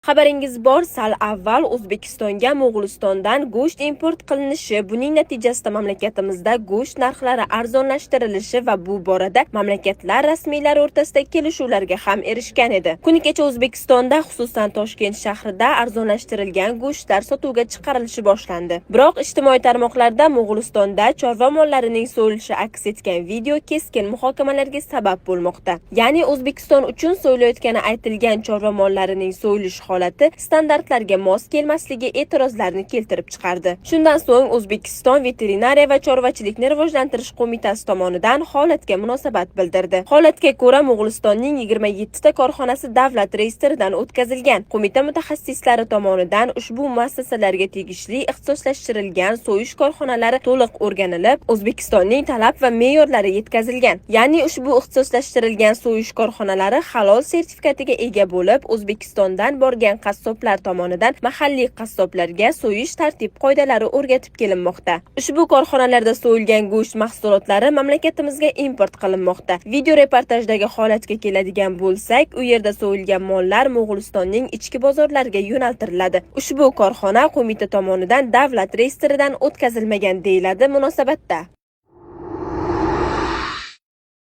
Xabaringiz bor, sal avval O'zbekistonga Mo'g'ulistondan go'sht import qilinishi, buning natijasida mamlakatimizda go'sht narxlari arzonlashtirilishi va bu borada mamlakatlar rasmiylari o'rtasida kelishuvlarga ham erishgan edi. Kuni kecha O'zbekistonda, xususan Toshkent shahrida arzonlashtirilgan go'shtlar sotuvga chiqarilishi boshlandi. Biroq ijtimoiy tarmoqlarda Mo'g'ulistonda chorva mollarining so'yilishi aks etgan video keskin muhokamalarga sabab bo'lmoqda. Ya'ni O'zbekiston uchun so'yilayotgani aytilgan chorva mollarining so'yilish holati standartlarga mos kelmasligi e'tirozlarni keltirib chiqardi. Shundan so'ng O'zbekiston Veterinariya va chorvachilikni rivojlantirish qo'mitasi tomonidan holatga munosabat bildirdi. Holatga ko'ra, Mo'g'ulistonning 27 ta korxonasi davlat reyestridan o'tkazilgan. Qo'mita mutaxassislari tomonidan ushbu muassasalarga tegishli ixtisoslashtirilgan so'yish korxonalari to'liq o'rganilib, O'zbekistonning talab va me'yorlari yetkazilgan. Ya'ni ushbu ixtisoslashtirilgan so'yish korxonalari halol sertifikatiga ega bo'lib, O'zbekistondan borgan qassoblar tomonidan mahalliy qassoblarga so'yish tartib-qoidalari o'rgatib kelinmoqda. Ushbu korxonalarda so'yilgan go'sht mahsulotlari mamlakatimizga import qilinmoqda. Video reportajdagi holatga keladigan bo'lsak, u yerda so'yilgan mollar Mo'g'ulistonning ichki bozorlariga yo'naltiriladi. Ushbu korxona qo'mita tomonidan davlat reyestridan o'tkazilmagan deyiladi munosabatda.